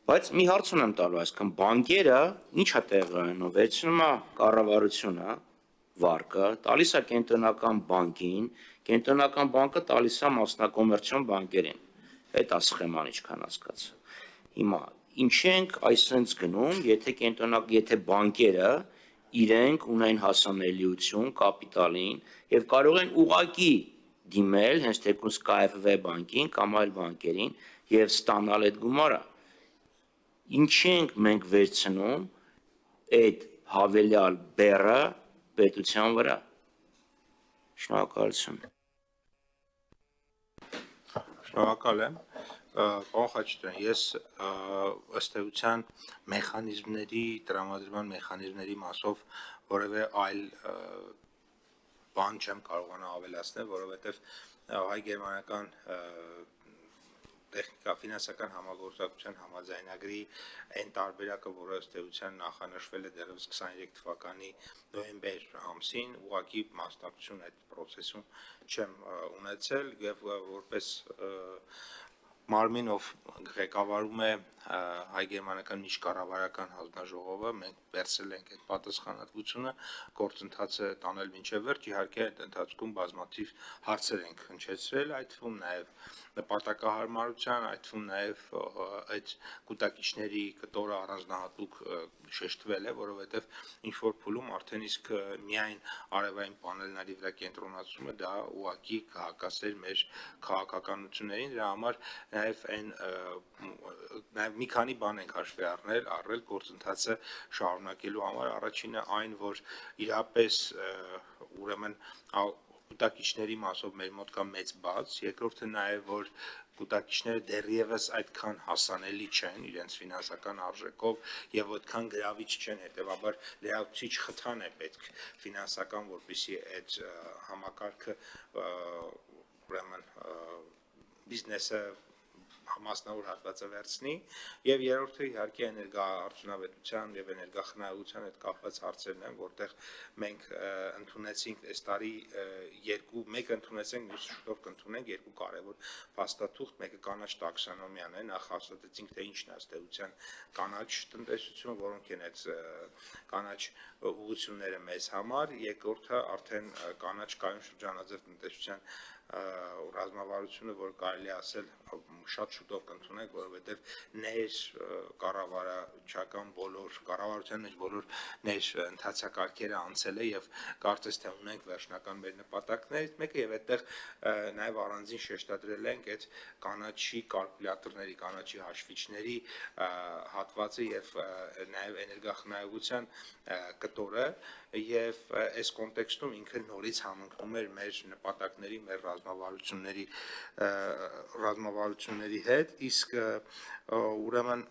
Բայց մի հարց ունեմ տալու, այսքան բանկերը ի՞նչ է տեղի ունենում, վերցնում է կառավարությունը, վարկը, տալիս է կենտրոնական բանկին, կենտրոնական բանկը տալիս է մասնակոմերցիոն բանկերին։ Այդ է սխեման ինչքան հասկացա։ Հիմա ինչ ենք այսպես գնում, եթե բանկերը իրենք ունեն հասանելիություն կապիտալին եւ կարող են ուղակի դիմել հենց թեկուզ KFW բանկին կամ այլ բանկերին եւ ստանալ այդ գումարը։ Ինչ ենք մենք վերցնում այդ հավելյալ բեռը պետության վրա։ Շնորհակալություն։ Շնորհակալ եմ։ Պարոն Խաչատրյան, ես ըստ էության մեխանիզմների, տրամադրման մեխանիզմների մասով որևէ այլ բան չեմ կարողանա ավելացնել, որովհետև հայ-գերմանական տեխնիկա-ֆինանսական համագործակցության համաձայնագրի այն տարբերակը, որը ըստ էության նախանշվել է դեռևս 23 թվականի նոյեմբեր ամսին, ուղղակի մասնակցություն այդ process-ում չեմ ունեցել եւ որպես Մարմինով ղեկավարում է հայ-գերմանական միջկառավարական հանձնաժողովը, մենք վերցրել ենք այդ պատասխանատվությունը, գործընթացը տանել մինչև վերջ, իհարկե այդ ընթացքում բազմաթիվ հարցեր ենք հնչեցրել, այդ թվում նաև նպատակահարմարության, այդ թվում նաև այդ կուտակիչների կտորը առանձնահատուկ շեշտվել է, որովհետև ինչ-որ փուլում արդեն իսկ միայն արևային պանելների վրա կենտրոնացումը դա ուղղակի կհակասեր մեր քաղաքականություններին, դրա համար նաև մի քանի բան ենք հաշվի առնել գործընթացը շարունակելու համար, առաջինը այն, որ իրապես ուրեմն կուտակիչների մասով մեր մոտ կա մեծ բաց, երկրորդը նաև որ կուտակիչները դեռևս այդքան հասանելի չեն իրենց ֆինանսական արժեքով եւ այդքան գրավիչ չեն, հետեւաբար լրացուցիչ խթան է պետք ֆինանսական, որպեսզի այդ համակարգը ուրեմն բիզնեսը մասնավոր հատվածը վերցնի եւ երրորդը իհարկե էներգաարդյունավետության եւ էներգախնայողության հետ կապված հարցերն են, որտեղ մենք ընդունեցինք այս տարի մեկը ընդունեցինք, մյուսը շուտով կընդունենք երկու կարևոր փաստաթուղթ, մեկը կանաչ տաքսոնոմիան է, նախ հաստատեցինք թե ինչն է ըստ էության կանաչ տնտեսություն, որոնք են այդ կանաչ ուղղությունները մեզ համար, երկրորդը արդեն կանաչ կայուն շրջանաձև տնտեսության ռազմավարությունը, որ կարելի ասել շատ շուտով կընդունենք, որովհետև ներ կառավարչական կառավարության մեջ բոլոր ներ ընթացակարգերը անցել է եւ կարծես թե ունենք վերջնական մեր նպատակներից մեկը եւ այդտեղ նաեւ առանձին շեշտադրել ենք այդ կանաչի կալկուլյատորների, կանաչի հաշվիչների հատվածը եւ նաեւ էներգախնայողության կտորը եւ այս կոնտեքստում ինքը նորից համընկնում էր մեր նպատակների, մեր ռազմավարությունների հետ, իսկ ուրեմն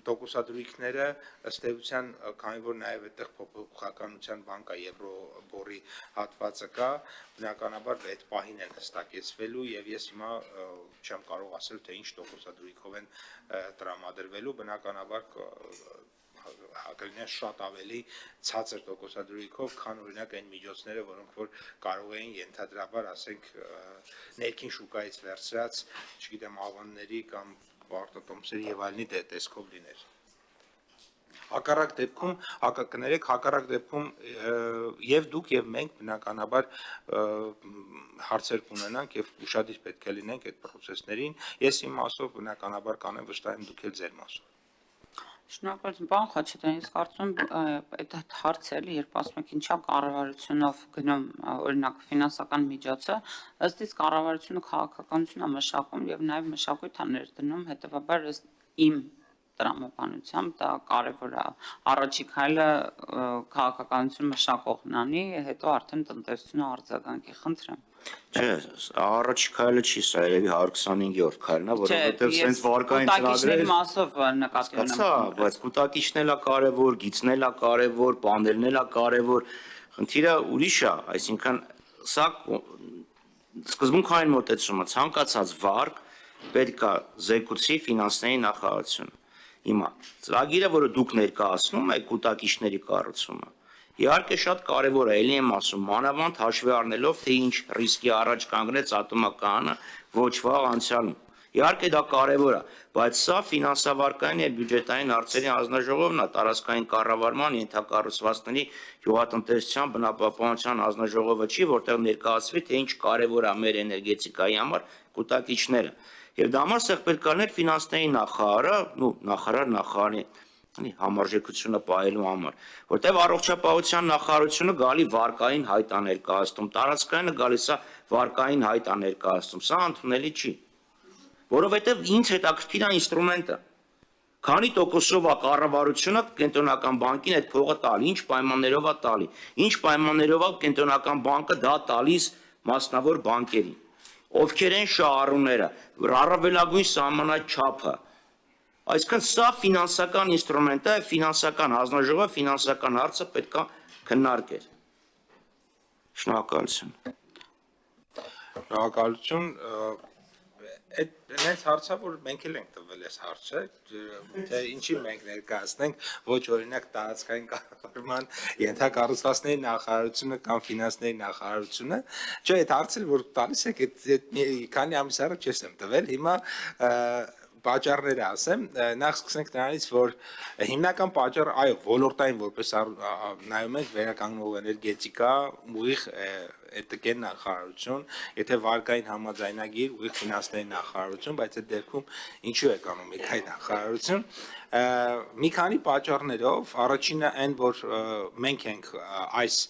տոկոսադրույքները ըստ էության, քանի որ նաև այդտեղ փոփոխականության բան կա, եվրոբորի հատվածը կա, բնականաբար այդ պահին են հստակեցվելու եւ ես հիմա չեմ կարող ասել, թե ինչ տոկոսադրույքով են տրամադրվելու, բնականաբար կլինեն շատ ավելի ցածր տոկոսադրույքով, քան օրինակ այն միջոցները, որոնք որ կարող էին ենթադրաբար, ասենք, ներքին շուկայից վերցրած, չգիտեմ, ավանների կամ պարտատոմսերի եւ այլնի տեսքով լիներ։ Հակառակ դեպքում եւ դուք եւ մենք բնականաբար հարցեր կունենանք եւ ուշադիր պետք է լինենք այդ process-ներին։ Ես իմ մասով բնականաբար կանեմ, վստահ եմ դուք էլ ձեր մասով։ Շնորհակալություն, պարոն Խաչատրյան, ես կարծում եմ այդ հարցը, երբ ասում եք ինչա կառավարությունով գնում օրինակ ֆինանսական միջոցը, ըստ իս կառավարությունը քաղաքականություն է մշակում եւ նաեւ մշակույթ է ներդնում, հետեւաբար ըստ իմ տրամաբանությամբ դա կարեւոր է։ Առաջի քայլը քաղաքականություն մշակողն անի, հետո արդեն տնտեսությունը արձագանքի, խնդրեմ։ Չէ, առաջի քայլը չի, սա երևի 125-րդ քայլն է, որովհետև սենց վարկային ծրագրեր մասով նկատի ունեմ։ Հասկացա, բայց կուտակիչն էլ է կարևոր, գիծն էլ է կարևոր, պանելն էլ է կարևոր, խնդիրը ուրիշ է, այսինքն սա սկզբունքային մոտեցումը, ցանկացած վարկ պետք է զեկուցի ֆինանսների նախարարությունը։ Հիմա ծրագիրը, որը դուք ներկայացնում եք կուտակիչների կառուցումը, իհարկե շատ կարևոր է, էլի եմ ասում, մանավանդ հաշվի առնելով, թե ինչ ռիսկի առաջ կանգնեց ատոմակայանը ոչ վաղ անցյալում։ Իհարկե դա կարևոր է, բայց սա ֆինանսավարկային եւ բյուջետային հարցերի հանձնաժողովն է, տարածքային կառավարման ենթակառուցվածքների գյուղատնտեսության բնապահպանության հանձնաժողովը չի, որտեղ ներկայացվի թե ինչ կարևոր է մեր էներգետիկայի համար կուտակիչները։ Եվ դա համար սեղ պետք է լիներ ֆինանսների նախարարը, նախարարի համարժեքությունը պահելու համար, որտեղ առողջապահության նախարարությունը գալի վարկային հայտ է ներկայացնում, տարածքայինը գալիս է վարկային հայտ է ներկայացնում, սա ընդունելի չի, որովհետև ինձ հետաքրքիր է ինստրումենտը, քանի տոկոսով է կառավարությունը կենտրոնական բանկին այդ փողը տալի, ինչ պայմաններով է տալի, ինչ պայմաններով է կենտրոնական բանկը դա տալիս մասնավոր բանկերին, ովքեր են շահառուները, առավելագույն սահմանաչափը։ Այսինքն սա ֆինանսական ինստրումենտ է, ֆինանսական հանձնաժողովը ֆինանսական հարցը պետք է քննարկել։ Շնորհակալություն։ Շնորհակալություն։ Այս հարցը, որ մենք էլ ենք տվել այս հարցը, թե ինչի մենք ներկայացնենք, ոչ օրինակ տարածքային կառավարման ենթակառուցվածքների նախարարությունը կամ ֆինանսների նախարարությունը, չէ, այդ հարցը որ տալիս եք, քանի ամիս առաջ ես եմ տվել, հիմա պատճառները ասեմ, նախ սկսենք նրանից, որ հիմնական պատճառը, այո, ոլորտային որպես նայում ենք վերականգնող էներգետիկա, ուղիղ էտկեն նախարարություն, եթե վարկային համաձայնագիր, ուղիղ ֆինանսների նախարարություն, բայց այդ դեպքում ինչու է էկոնոմիկայի նախարարություն, մի քանի պատճառներով, առաջինը այն, որ մենք ենք այս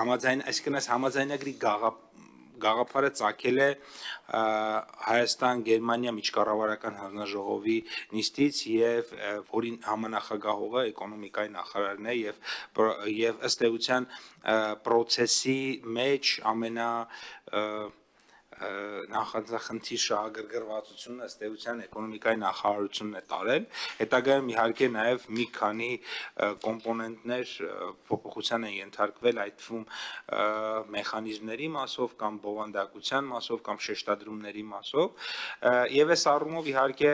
այսինքն այս համաձայնագրի գաղափարը ծագել է Հայաստան-Գերմանիա միջկառավարական հանձնաժողովի նիստից եւ որի համանախագահողը էկոնոմիկայի նախարարն է եւ ըստ էության process-ի մեջ նախանձախնդիր շահագրգռվածությունը ըստ էության էկոնոմիկայի նախարարությունն է տարել, հետագայում իհարկե նաև մի քանի կոմպոնենտներ փոփոխության են ենթարկվել, այդ թվում մեխանիզմների մասով կամ բովանդակության մասով կամ շեշտադրումների մասով, եւ այս առումով իհարկե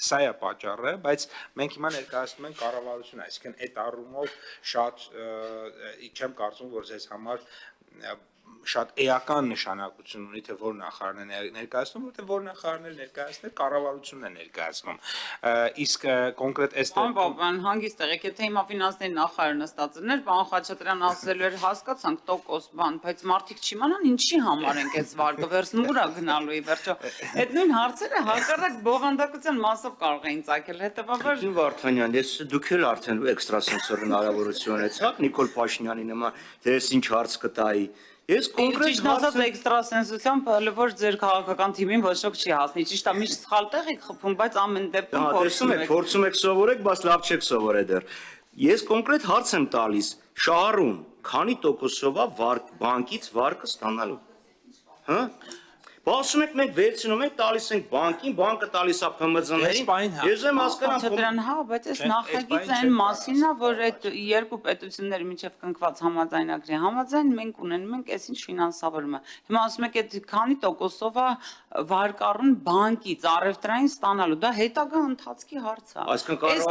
սա է պատճառը, բայց մենք հիմա ներկայացնում ենք կառավարություն, այսինքն այդ առումով շատ չեմ կարծում, որ ձեզ համար շատ էական նշանակություն ունի, թե որ նախարարն է ներկայացնում, որտեղ որ նախարարն է ներկայացնել, կառավարությունն է ներկայացնում։ Իսկ կոնկրետ այս Պարոն հանգիստ եղեք, եթե հիմա ֆինանսների նախարարը նստածն էր, պարոն Խաչատրյան ասել էր, հասկացանք տոկոս բան, բայց մարդիկ չիմանան ինչի համար ենք այս վարկը վերցնում, ուր է գնալու ի վերջո։ Այդ նույն հարցերը հակառակ բովանդակության մասով կարող էին ծագել, հետևաբար Իմ Վարդանյան, դուք էլ արդեն էքստրասենսոր հնարավորություն ունեցաք Նիկոլ Փաշինյանի նման, թե ես ինչ հարց կտայի։ Ես կոնկրետ Ճիշտ ասած էքստրասենսությամբ հələ որ ձեր քաղաքական թիմին ոչ ոք չի հասնի։ Ճիշտ է, միշտ սխալ տեղ եք խփում, բայց ամեն դեպքում փորձում եք սովորեք, բայց լավ չեք սովորել դեռ։ Ես կոնկրետ հարց եմ տալիս, շահառուն, քանի տոկոսով է բանկից վարկը ստանալու։ Հա? Ասում եք մենք վերցնում ենք, տալիս ենք բանկին, բանկը տալիս է ՓՄԶ-ներին։ Ես եմ հասկանում, Խաչատրյան, հա, բայց այս նախագիծը այն մասինն է, որ այդ երկու պետությունների միջև կնքված համաձայնագրի համաձայն մենք ունենում ենք այսինչ ֆինանսավորումը։ Հիմա ասում եք այդ քանի տոկոսով է վարկառուն բանկից առևտրային ստանալու, դա հետագա ընթացքի հարց է։ Այս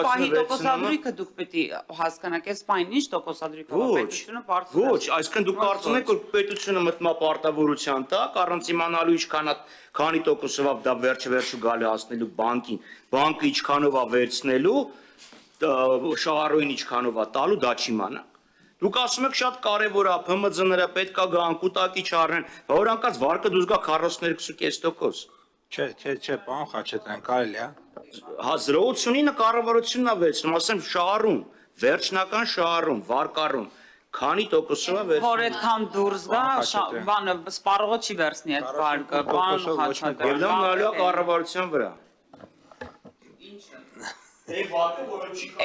պահի տոկոսադրույքը դուք պետք է հասկանաք, այս պահին ինչ տոկոսադրույք է պետությունը բարձրացնում։ Ոչ, այսինքն դուք կարծում եք, որ պետությունը մտնում է պարտավորության տակ, առանց իմանալու քանի տոկոսով դա վերջը գալի հասնելու բանկին, բանկը ինչքանով է վերցնելու, շահառուին ինչքանով է տալու, դա չիմանա։ Դուք ասում եք շատ կարևոր է, ՓՄԶ-ները պետք է գան, կուտակիչ առնեն, որ անկած վարկը դուրս գա 42.5%։ Չէ, պարոն Խաչատրյան, կարելի է։ Հա 0.89 կառավարությունն է վերցնում, ասեմ շահառուն, վերջնական շահառուն, վարկառուն։ Քանի տոկոսով է վերցնում։ Որ այդքան դուրս գա, բանը սպառողը չի վերցնի այդ վարկը, բան Խաչատրյան։ Եվ դա նայելու է կառավարության վրա։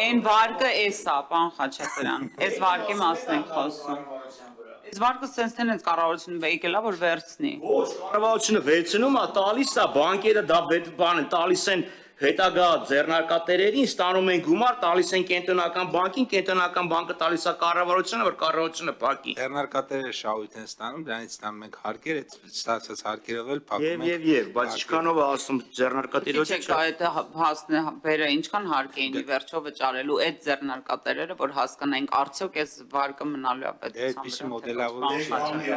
Այն վարկը էս է, պարոն Խաչատրյան, այս վարկի մասն ենք խոսում։ Այս վարկը sense թե նենց կառավարությունը եկել է, որ վերցնի։ Ոչ, կառավարությունը վերցնում է, տալիս է, բանկերը դա բան տալիս են հետագա ձեռնարկատերերին, ստանում են գումար, տալիս են կենտրոնական բանկին, կենտրոնական բանկը տալիս է կառավարությանը, որ կառավարությունը փակի։ Ձեռնարկատերերը շահույթ են ստանում, դրանից ստանում ենք հարկեր, այդ ստացած հարկերով էլ փակում ենք։ Եվ, բայց ինչքանով է ասում ձեռնարկատերոջը։ Չէ, այդ հասնե բերը ինչքան հարկ էին ի վերջո վճարելու այդ ձեռնարկատերերը, որ հասկանայինք արդյոք այս վարկը մնալու է պետության վրա։ Այդպիսի մոդելավորում չի։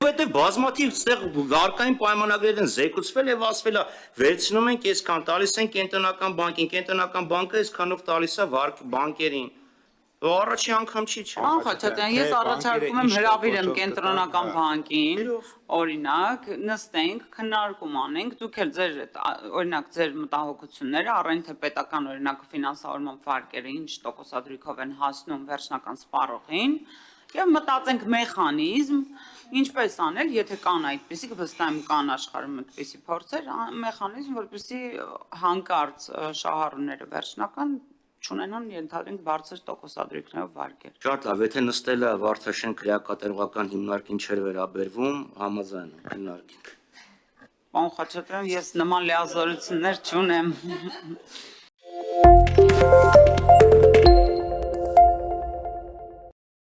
Որովհետև բազմաթիվ ստեղ վարկային պայմանագրեր են զեկուցվել եւ ասվել է վերցնում ենք այսքան տալիս են կենտրոնական բանկին, կենտրոնական բանկը այսքանով տալիս է բանկերին։ Առաջի անգամ չի չէ։ Պարոն Խաչատրյան, ես առաջարկում եմ հրավիրեմ կենտրոնական բանկին, օրինակ, նստենք, քննարկում անենք, դուք էլ ձեր օրինակ ձեր մտահոգությունները առայն թե պետական օրինակ ֆինանսավորման վարկերը ինչ տոկոսադրույքով են հասնում վերջնական սպառողին, եւ մտածենք մեխանիզմ, ինչպես անել, եթե կան այդպիսի, վստահ եմ կան աշխարհում այդպիսի փորձեր, մեխանիզմ, որպեսզի հանկարծ շահառուները վերջնական չունենան ենթադրենք բարձր տոկոսադրույքներով վարկեր։ Շատ լավ, եթե նստելը Վարդաշեն քրեակատարողական հիմնարկին չէր վերաբերվում, համաձայն եմ հիմնարկին։ Պարոն Խաչատրյան, ես նման լիազորություններ չունեմ։